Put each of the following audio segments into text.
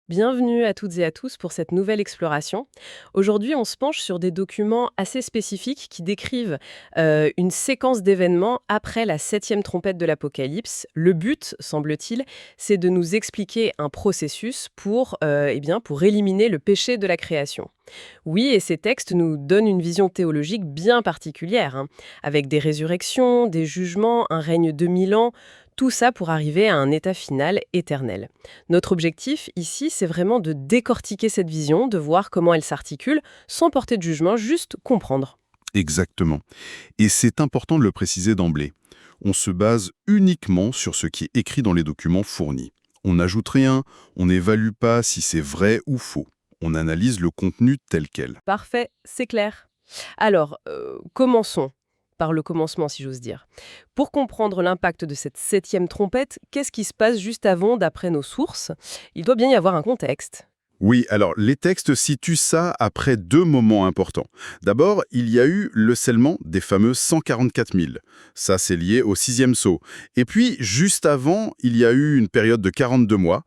Bienvenue à toutes et à tous pour cette nouvelle exploration. Aujourd'hui, on se penche sur des documents assez spécifiques qui décrivent une séquence d'événements après la septième trompette de l'Apocalypse. Le but, semble-t-il, c'est de nous expliquer un processus pour éliminer le péché de la création. Oui, et ces textes nous donnent une vision théologique bien particulière, hein, avec des résurrections, des jugements, un règne de 1000 ans, tout ça pour arriver à un état final éternel. Notre objectif ici, c'est vraiment de décortiquer cette vision, de voir comment elle s'articule, sans porter de jugement, juste comprendre. Exactement. Et c'est important de le préciser d'emblée. On se base uniquement sur ce qui est écrit dans les documents fournis. On n'ajoute rien, on n'évalue pas si c'est vrai ou faux. On analyse le contenu tel quel. Parfait, c'est clair. Alors, commençons par le commencement, si j'ose dire. Pour comprendre l'impact de cette septième trompette, qu'est-ce qui se passe juste avant d'après nos sources? Il doit bien y avoir un contexte. Oui, alors les textes situent ça après deux moments importants. D'abord, il y a eu le scellement des fameux 144 000. Ça, c'est lié au sixième sceau. Et puis, juste avant, il y a eu une période de 42 mois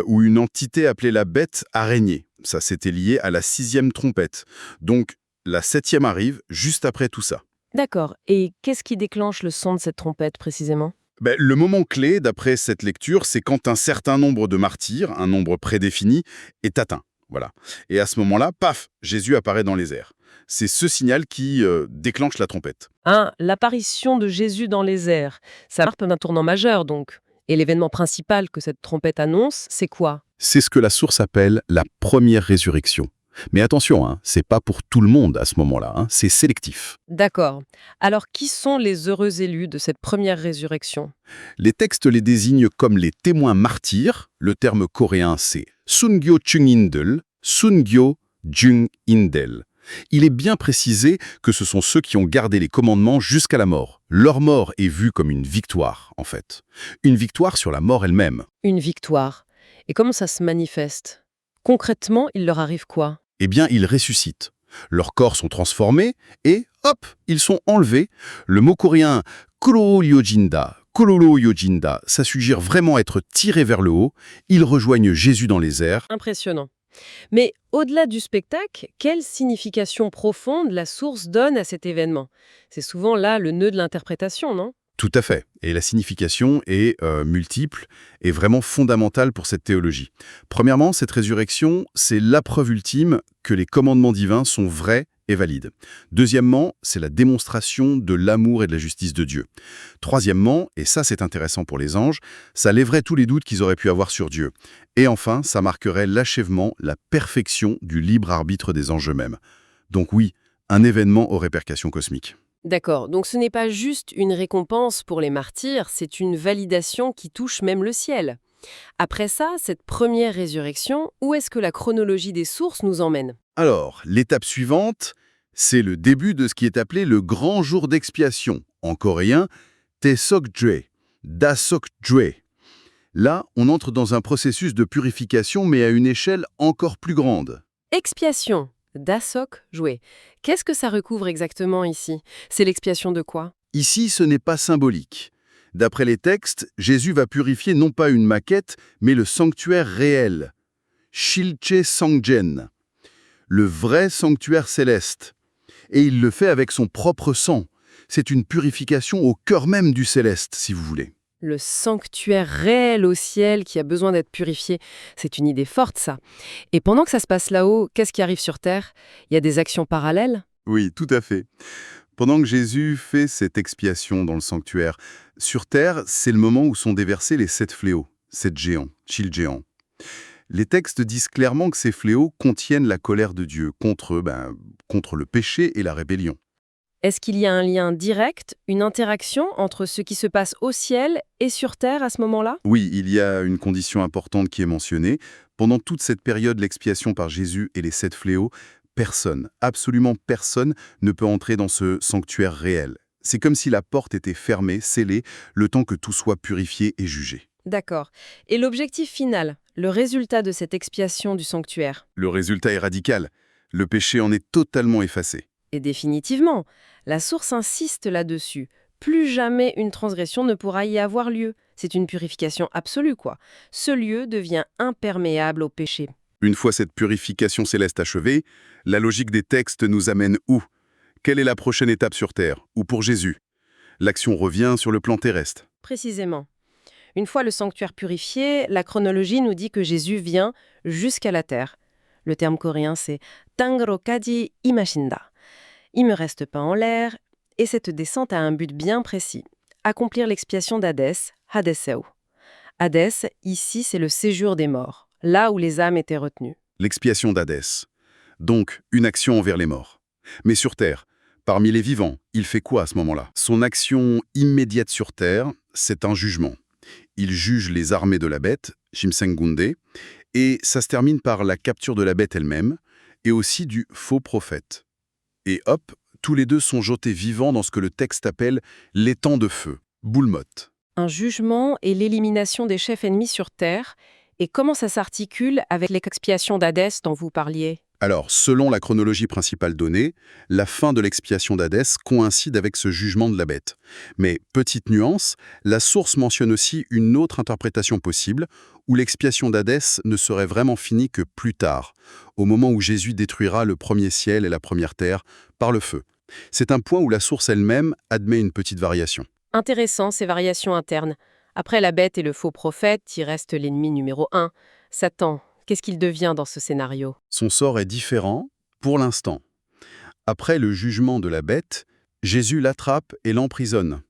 où une entité appelée la bête a régné. Ça, c'était lié à la sixième trompette. Donc, la septième arrive juste après tout ça. D'accord. Et qu'est-ce qui déclenche le son de cette trompette précisément? Le moment clé, d'après cette lecture, c'est quand un certain nombre de martyrs, un nombre prédéfini, est atteint. Voilà. Et à ce moment-là, paf, Jésus apparaît dans les airs. C'est ce signal qui déclenche la trompette. Hein, l'apparition de Jésus dans les airs, ça marque un tournant majeur donc. Et l'événement principal que cette trompette annonce, c'est quoi? C'est ce que la source appelle la première résurrection. Mais attention, c'est pas pour tout le monde à ce moment-là, c'est sélectif. D'accord. Alors qui sont les heureux élus de cette première résurrection? Les textes les désignent comme les témoins martyrs. Le terme coréen, c'est Sungyo Chung-indel, Sungyo Jung-indel. Il est bien précisé que ce sont ceux qui ont gardé les commandements jusqu'à la mort. Leur mort est vue comme une victoire, en fait. Une victoire sur la mort elle-même. Une victoire. Et comment ça se manifeste? Concrètement, il leur arrive quoi? Eh bien, ils ressuscitent. Leurs corps sont transformés et, hop, ils sont enlevés. Le mot coréen Kololo Yojinda, ça suggère vraiment être tirés vers le haut. Ils rejoignent Jésus dans les airs. Impressionnant. Mais au-delà du spectacle, quelle signification profonde la source donne à cet événement? C'est souvent là le nœud de l'interprétation, non? Tout à fait. Et la signification est multiple et vraiment fondamentale pour cette théologie. Premièrement, cette résurrection, c'est la preuve ultime que les commandements divins sont vrais et valides. Deuxièmement, c'est la démonstration de l'amour et de la justice de Dieu. Troisièmement, et ça c'est intéressant pour les anges, ça lèverait tous les doutes qu'ils auraient pu avoir sur Dieu. Et enfin, ça marquerait l'achèvement, la perfection du libre arbitre des anges eux-mêmes. Donc oui, un événement aux répercussions cosmiques. D'accord, donc ce n'est pas juste une récompense pour les martyrs, c'est une validation qui touche même le ciel. Après ça, cette première résurrection, où est-ce que la chronologie des sources nous emmène? Alors, l'étape suivante, c'est le début de ce qui est appelé le grand jour d'expiation, en coréen, Taesokjue, Dasokjue. Là, on entre dans un processus de purification, mais à une échelle encore plus grande. Expiation, dasok, joué. Qu'est-ce que ça recouvre exactement ici? C'est l'expiation de quoi? Ici, ce n'est pas symbolique. D'après les textes, Jésus va purifier non pas une maquette, mais le sanctuaire réel, Shilche Sangjen, le vrai sanctuaire céleste. Et il le fait avec son propre sang. C'est une purification au cœur même du céleste, si vous voulez. Le sanctuaire réel au ciel qui a besoin d'être purifié. C'est une idée forte, ça. Et pendant que ça se passe là-haut, qu'est-ce qui arrive sur Terre? Il y a des actions parallèles? Oui, tout à fait. Pendant que Jésus fait cette expiation dans le sanctuaire, sur terre, c'est le moment où sont déversés les 7 fléaux, 7 géants, Chil géants. Les textes disent clairement que ces fléaux contiennent la colère de Dieu contre le péché et la rébellion. Est-ce qu'il y a un lien direct, une interaction entre ce qui se passe au ciel et sur Terre à ce moment-là? Oui, il y a une condition importante qui est mentionnée. Pendant toute cette période de l'expiation par Jésus et les 7 fléaux, personne, absolument personne, ne peut entrer dans ce sanctuaire réel. C'est comme si la porte était fermée, scellée, le temps que tout soit purifié et jugé. D'accord. Et l'objectif final, le résultat de cette expiation du sanctuaire? Le résultat est radical. Le péché en est totalement effacé. Et définitivement, la source insiste là-dessus. Plus jamais une transgression ne pourra y avoir lieu. C'est une purification absolue, quoi. Ce lieu devient imperméable au péché. Une fois cette purification céleste achevée, la logique des textes nous amène où? Quelle est la prochaine étape sur Terre? Ou pour Jésus? L'action revient sur le plan terrestre. Précisément. Une fois le sanctuaire purifié, la chronologie nous dit que Jésus vient jusqu'à la terre. Le terme coréen, c'est Tangrokaji Imashinda. Il me reste pas en l'air, et cette descente a un but bien précis. Accomplir l'expiation d'Hadès, Hadeseu. Hadès, ici, c'est le séjour des morts, là où les âmes étaient retenues. L'expiation d'Hadès. Donc, une action envers les morts. Mais sur Terre, parmi les vivants, il fait quoi à ce moment-là? Son action immédiate sur Terre, c'est un jugement. Il juge les armées de la bête, Shimsengunde, et ça se termine par la capture de la bête elle-même, et aussi du faux prophète. Et hop, tous les deux sont jetés vivants dans ce que le texte appelle l'étang de feu, Boulmot. Un jugement et l'élimination des chefs ennemis sur terre, et comment ça s'articule avec l'expiation d'Hadès dont vous parliez? Alors, selon la chronologie principale donnée, la fin de l'expiation d'Hadès coïncide avec ce jugement de la bête. Mais, petite nuance, la source mentionne aussi une autre interprétation possible, où l'expiation d'Hadès ne serait vraiment finie que plus tard, au moment où Jésus détruira le premier ciel et la première terre par le feu. C'est un point où la source elle-même admet une petite variation. Intéressant, ces variations internes. Après la bête et le faux prophète, il reste l'ennemi numéro 1, Satan. Qu'est-ce qu'il devient dans ce scénario? Son sort est différent, pour l'instant. Après le jugement de la bête, Jésus l'attrape et l'emprisonne.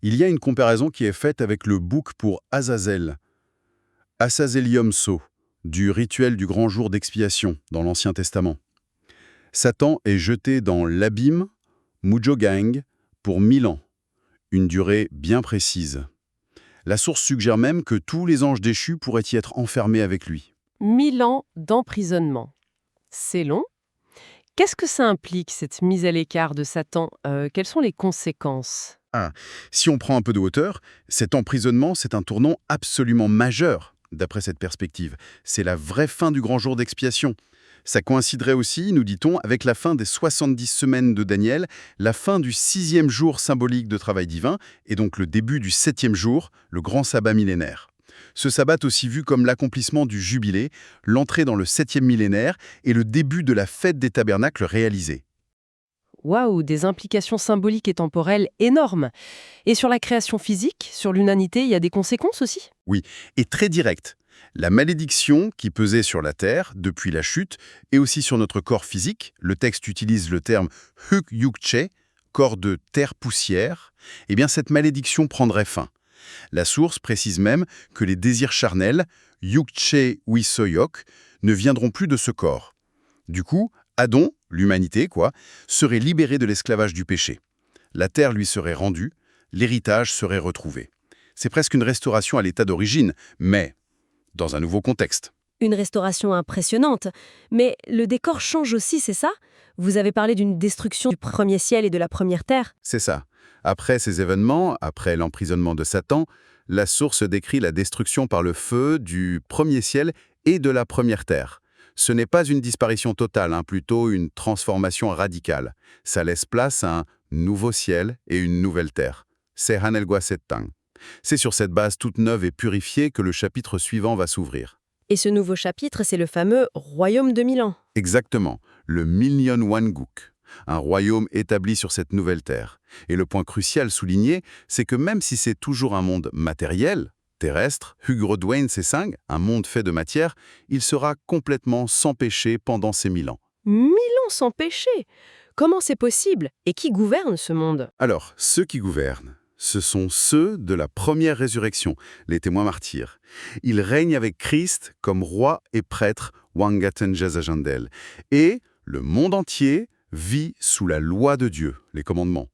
Il y a une comparaison qui est faite avec le bouc pour Azazel, Asazelium So, du rituel du grand jour d'expiation dans l'Ancien Testament. Satan est jeté dans l'abîme, Mujogang, pour 1000 ans, une durée bien précise. La source suggère même que tous les anges déchus pourraient y être enfermés avec lui. 1000 ans d'emprisonnement. C'est long. Qu'est-ce que ça implique, cette mise à l'écart de Satan? Quelles sont les conséquences? Si on prend un peu de hauteur, cet emprisonnement, c'est un tournant absolument majeur, d'après cette perspective. C'est la vraie fin du grand jour d'expiation. Ça coïnciderait aussi, nous dit-on, avec la fin des 70 semaines de Daniel, la fin du 6e jour symbolique de travail divin, et donc le début du 7e jour, le grand sabbat millénaire. Ce sabbat est aussi vu comme l'accomplissement du jubilé, l'entrée dans le 7e millénaire et le début de la fête des tabernacles réalisée. Waouh, des implications symboliques et temporelles énormes. Et sur la création physique, sur l'humanité, il y a des conséquences aussi? Oui, et très direct. La malédiction qui pesait sur la terre depuis la chute et aussi sur notre corps physique, le texte utilise le terme huk yukche, corps de terre-poussière, eh bien cette malédiction prendrait fin. La source précise même que les désirs charnels, yukche wisoyok, ne viendront plus de ce corps. Du coup, Adon, l'humanité serait libéré de l'esclavage du péché. La terre lui serait rendue, l'héritage serait retrouvé. C'est presque une restauration à l'état d'origine, mais dans un nouveau contexte. Une restauration impressionnante. Mais le décor change aussi, c'est ça? Vous avez parlé d'une destruction du premier ciel et de la première terre. C'est ça. Après ces événements, après l'emprisonnement de Satan, la source décrit la destruction par le feu du premier ciel et de la première terre. Ce n'est pas une disparition totale, plutôt une transformation radicale. Ça laisse place à un nouveau ciel et une nouvelle terre. C'est Hanelgwa Settang. C'est sur cette base toute neuve et purifiée que le chapitre suivant va s'ouvrir. Et ce nouveau chapitre, c'est le fameux Royaume de 1000 ans. Exactement, le Million Wanguk, un royaume établi sur cette nouvelle terre. Et le point crucial souligné, c'est que même si c'est toujours un monde matériel, terrestre, Hugrodwain Sesang, un monde fait de matière, il sera complètement sans péché pendant ces 1000 ans. 1000 ans sans péché! Comment c'est possible? Et qui gouverne ce monde? Alors, ceux qui gouvernent, ce sont ceux de la première résurrection, les témoins martyrs. Ils règnent avec Christ comme roi et prêtre, Wangaten Jazajandel. Et le monde entier vit sous la loi de Dieu, les commandements.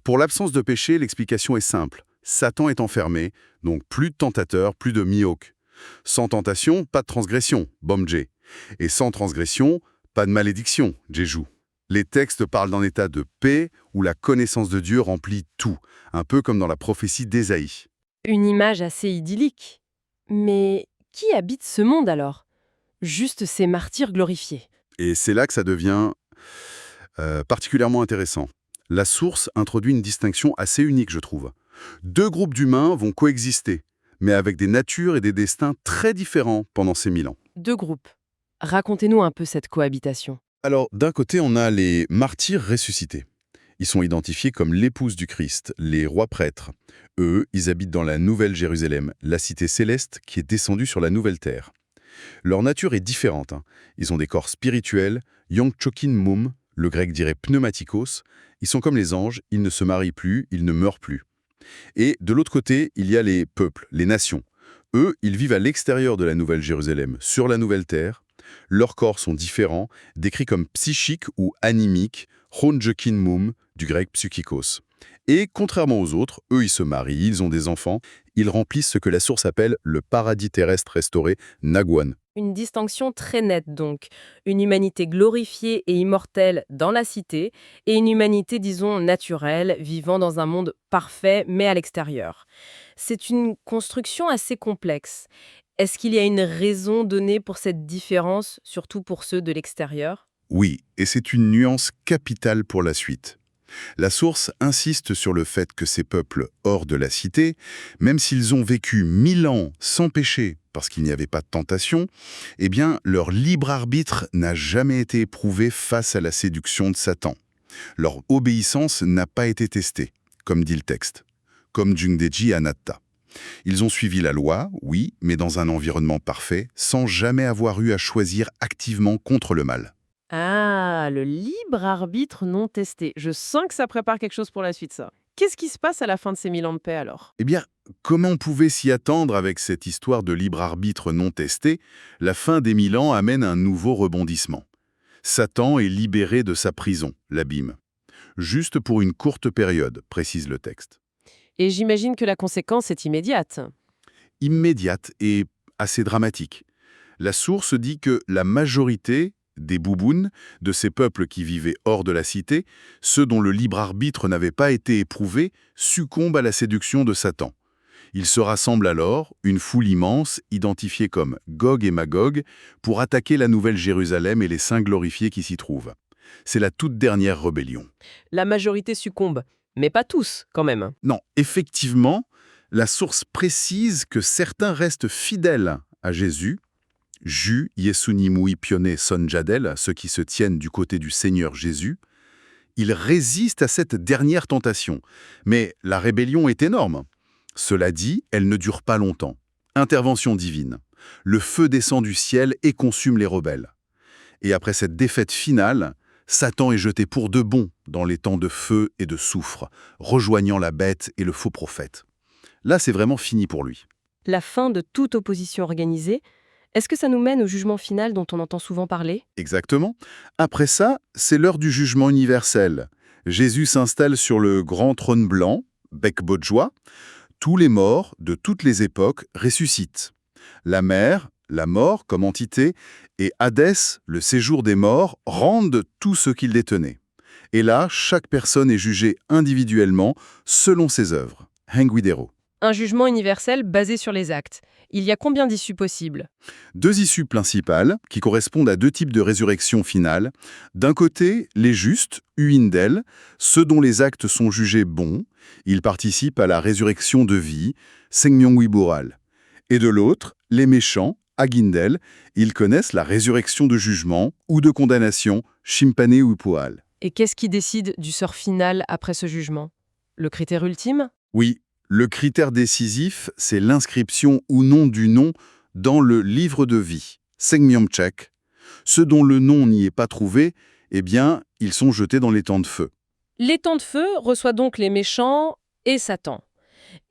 Pour l'absence de péché, l'explication est simple. Satan est enfermé, donc plus de tentateur, plus de mihawk. Sans tentation, pas de transgression, Bomje. Et sans transgression, pas de malédiction, Jeju. Les textes parlent d'un état de paix où la connaissance de Dieu remplit tout, un peu comme dans la prophétie d'Ésaïe. Une image assez idyllique. Mais qui habite ce monde alors? Juste ces martyrs glorifiés. Et c'est là que ça devient particulièrement intéressant. La source introduit une distinction assez unique, je trouve. Deux groupes d'humains vont coexister, mais avec des natures et des destins très différents pendant ces 1000 ans. Deux groupes. Racontez-nous un peu cette cohabitation. Alors, d'un côté, on a les martyrs ressuscités. Ils sont identifiés comme l'épouse du Christ, les rois prêtres. Eux, ils habitent dans la Nouvelle Jérusalem, la cité céleste qui est descendue sur la nouvelle terre. Leur nature est différente, hein. Ils ont des corps spirituels, yongchokin mum, le grec dirait pneumatikos. Ils sont comme les anges, ils ne se marient plus, ils ne meurent plus. Et de l'autre côté, il y a les peuples, les nations. Eux, ils vivent à l'extérieur de la Nouvelle Jérusalem, sur la nouvelle terre. Leurs corps sont différents, décrits comme psychiques ou animiques, honjekin mum, du grec psychikos. Et contrairement aux autres, eux, ils se marient, ils ont des enfants, ils remplissent ce que la source appelle le paradis terrestre restauré, Nagwan. Une distinction très nette donc. Une humanité glorifiée et immortelle dans la cité et une humanité, disons, naturelle, vivant dans un monde parfait mais à l'extérieur. C'est une construction assez complexe. Est-ce qu'il y a une raison donnée pour cette différence, surtout pour ceux de l'extérieur? Oui, et c'est une nuance capitale pour la suite. La source insiste sur le fait que ces peuples hors de la cité, même s'ils ont vécu 1000 ans sans péché parce qu'il n'y avait pas de tentation, eh bien, leur libre arbitre n'a jamais été éprouvé face à la séduction de Satan. Leur obéissance n'a pas été testée, comme dit le texte, comme Jungdeji Anatta. Ils ont suivi la loi, oui, mais dans un environnement parfait, sans jamais avoir eu à choisir activement contre le mal. Ah, le libre arbitre non testé. Je sens que ça prépare quelque chose pour la suite, ça. Qu'est-ce qui se passe à la fin de ces 1000 ans de paix, alors? Eh bien, comment on pouvait s'y attendre avec cette histoire de libre arbitre non testé? La fin des 1000 ans amène un nouveau rebondissement. Satan est libéré de sa prison, l'abîme. Juste pour une courte période, précise le texte. Et j'imagine que la conséquence est immédiate. Immédiate et assez dramatique. La source dit que la majorité des boubounes, de ces peuples qui vivaient hors de la cité, ceux dont le libre arbitre n'avait pas été éprouvé, succombent à la séduction de Satan. Ils se rassemblent alors, une foule immense, identifiée comme Gog et Magog, pour attaquer la Nouvelle Jérusalem et les saints glorifiés qui s'y trouvent. C'est la toute dernière rébellion. La majorité succombe, mais pas tous, quand même. Non, effectivement, la source précise que certains restent fidèles à Jésus, Ju, Yesunimui Pione Son Jadel, ceux qui se tiennent du côté du Seigneur Jésus. Ils résistent à cette dernière tentation. Mais la rébellion est énorme. Cela dit, elle ne dure pas longtemps. Intervention divine. Le feu descend du ciel et consume les rebelles. Et après cette défaite finale, Satan est jeté pour de bon dans les temps de feu et de soufre, rejoignant la bête et le faux prophète. Là, c'est vraiment fini pour lui. La fin de toute opposition organisée, est-ce que ça nous mène au jugement final dont on entend souvent parler? Exactement. Après ça, c'est l'heure du jugement universel. Jésus s'installe sur le grand trône blanc, bec beau de joie. Tous les morts de toutes les époques ressuscitent. La mer, la mort comme entité, et Hadès, le séjour des morts, rendent tout ce qu'ils détenaient. Et là, chaque personne est jugée individuellement selon ses œuvres. Henguidero. Un jugement universel basé sur les actes. Il y a combien d'issues possibles? 2 issues principales qui correspondent à 2 types de résurrection finale. D'un côté, les justes, Uindel, ceux dont les actes sont jugés bons. Ils participent à la résurrection de vie, Sengmyongwiboral. Et de l'autre, les méchants, Agindel, ils connaissent la résurrection de jugement ou de condamnation, Shimpane Upoal. Et qu'est-ce qui décide du sort final après ce jugement? Le critère ultime? Oui, le critère décisif, c'est l'inscription ou non du nom dans le livre de vie, Sengmyomchek. Ceux dont le nom n'y est pas trouvé, eh bien, ils sont jetés dans les temps de feu. L'étang de feu reçoit donc les méchants et Satan.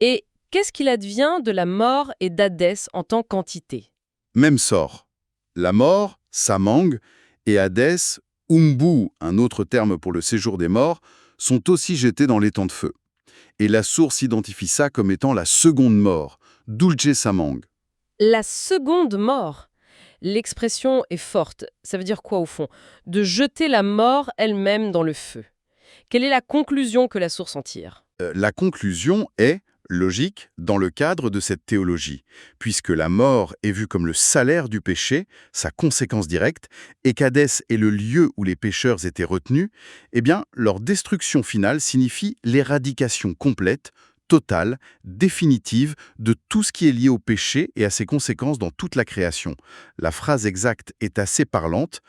Et qu'est-ce qu'il advient de la mort et d'Hadès en tant qu'entité? Même sort. La mort, Samang, et Hadès, Umbu, un autre terme pour le séjour des morts, sont aussi jetés dans les temps de feu. Et la source identifie ça comme étant la seconde mort, Dulce Samang. La seconde mort. L'expression est forte. Ça veut dire quoi au fond? De jeter la mort elle-même dans le feu. Quelle est la conclusion que la source en tire? La conclusion est logique dans le cadre de cette théologie, puisque la mort est vue comme le salaire du péché, sa conséquence directe, et qu'Hadès est le lieu où les pécheurs étaient retenus, eh bien, leur destruction finale signifie l'éradication complète, totale, définitive, de tout ce qui est lié au péché et à ses conséquences dans toute la création. La phrase exacte est assez parlante.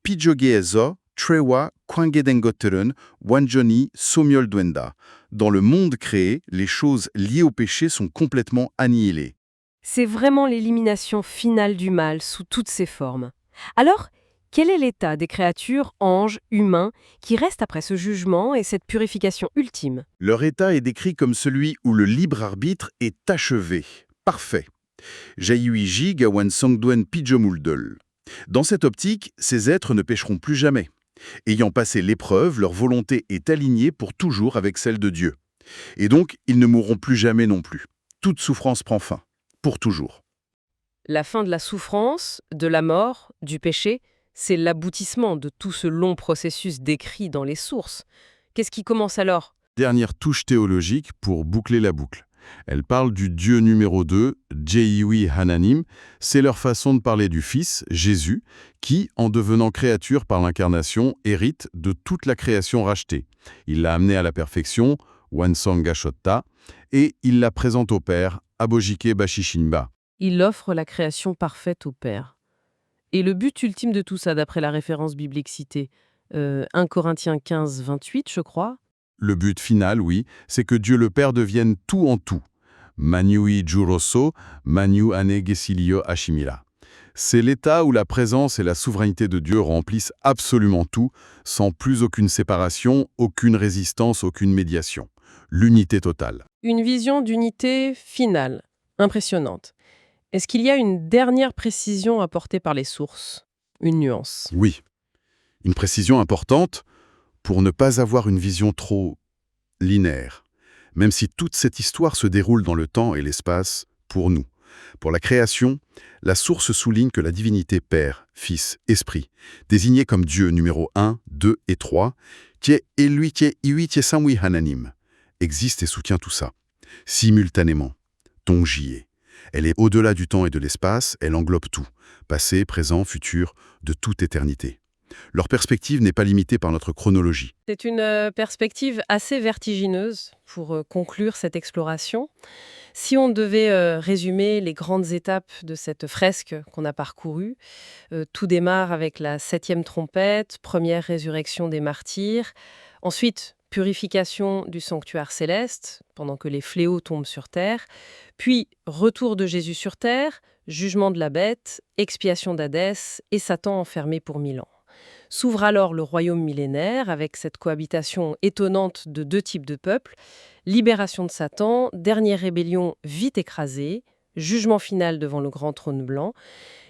Pijogeezo, Trewa, Kwangedengotteren, Wanjoni, Somiol-Dwenda. Dans le monde créé, les choses liées au péché sont complètement annihilées. C'est vraiment l'élimination finale du mal sous toutes ses formes. Alors, quel est l'état des créatures, anges, humains, qui restent après ce jugement et cette purification ultime? Leur état est décrit comme celui où le libre arbitre est achevé, parfait. Jaiuiji Gawan Songduen Pijomuldol. Dans cette optique, ces êtres ne pécheront plus jamais. Ayant passé l'épreuve, leur volonté est alignée pour toujours avec celle de Dieu. Et donc, ils ne mourront plus jamais non plus. Toute souffrance prend fin. Pour toujours. La fin de la souffrance, de la mort, du péché, c'est l'aboutissement de tout ce long processus décrit dans les sources. Qu'est-ce qui commence alors? Dernière touche théologique pour boucler la boucle. Elle parle du Dieu numéro 2, Jeiui Hananim. C'est leur façon de parler du Fils, Jésus, qui, en devenant créature par l'incarnation, hérite de toute la création rachetée. Il l'a amenée à la perfection, Wansanga Shotta, et il la présente au Père, Abojike Bashishinba. Il offre la création parfaite au Père. Et le but ultime de tout ça, d'après la référence biblique citée, 1 Corinthiens 15, 28, je crois. Le but final, oui, c'est que Dieu le Père devienne tout en tout. Manui Juroso, Manu Ane Gesilio Hashimila. C'est l'état où la présence et la souveraineté de Dieu remplissent absolument tout, sans plus aucune séparation, aucune résistance, aucune médiation. L'unité totale. Une vision d'unité finale, impressionnante. Est-ce qu'il y a une dernière précision apportée par les sources? Une nuance? Oui. Une précision importante pour ne pas avoir une vision trop linéaire, même si toute cette histoire se déroule dans le temps et l'espace pour nous. Pour la création, la source souligne que la divinité Père, Fils, Esprit, désignée comme Dieu numéro 1, 2 et 3, qui est Elui, qui est Iwi, qui est Samwi Hananim, existe et soutient tout ça, simultanément. Tongjié. Elle est au-delà du temps et de l'espace, elle englobe tout, passé, présent, futur, de toute éternité. Leur perspective n'est pas limitée par notre chronologie. C'est une perspective assez vertigineuse pour conclure cette exploration. Si on devait résumer les grandes étapes de cette fresque qu'on a parcourue, tout démarre avec la 7e trompette, première résurrection des martyrs, ensuite purification du sanctuaire céleste, pendant que les fléaux tombent sur terre, puis retour de Jésus sur terre, jugement de la bête, expiation d'Hadès et Satan enfermé pour 1000 ans. S'ouvre alors le royaume millénaire avec cette cohabitation étonnante de deux types de peuples, libération de Satan, dernière rébellion vite écrasée, jugement final devant le grand trône blanc,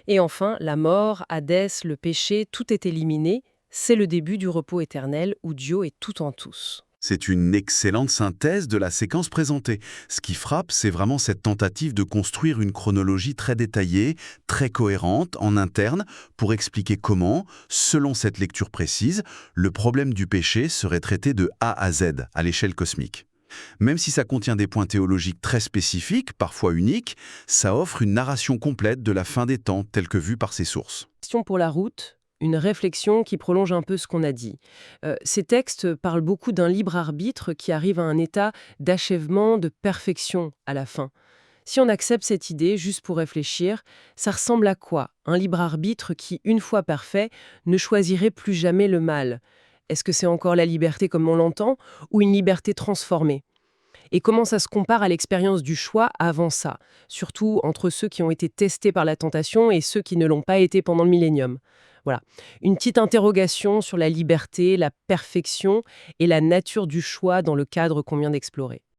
et enfin la mort, Hadès, le péché, tout est éliminé, c'est le début du repos éternel où Dieu est tout en tous. C'est une excellente synthèse de la séquence présentée. Ce qui frappe, c'est vraiment cette tentative de construire une chronologie très détaillée, très cohérente, en interne, pour expliquer comment, selon cette lecture précise, le problème du péché serait traité de A à Z, à l'échelle cosmique. Même si ça contient des points théologiques très spécifiques, parfois uniques, ça offre une narration complète de la fin des temps telle que vue par ces sources. Question pour la route. Une réflexion qui prolonge un peu ce qu'on a dit. Ces textes parlent beaucoup d'un libre arbitre qui arrive à un état d'achèvement, de perfection à la fin. Si on accepte cette idée, juste pour réfléchir, ça ressemble à quoi? Un libre arbitre qui, une fois parfait, ne choisirait plus jamais le mal. Est-ce que c'est encore la liberté comme on l'entend, ou une liberté transformée? Et comment ça se compare à l'expérience du choix avant ça, surtout entre ceux qui ont été testés par la tentation et ceux qui ne l'ont pas été pendant le millénium? Voilà, une petite interrogation sur la liberté, la perfection et la nature du choix dans le cadre qu'on vient d'explorer.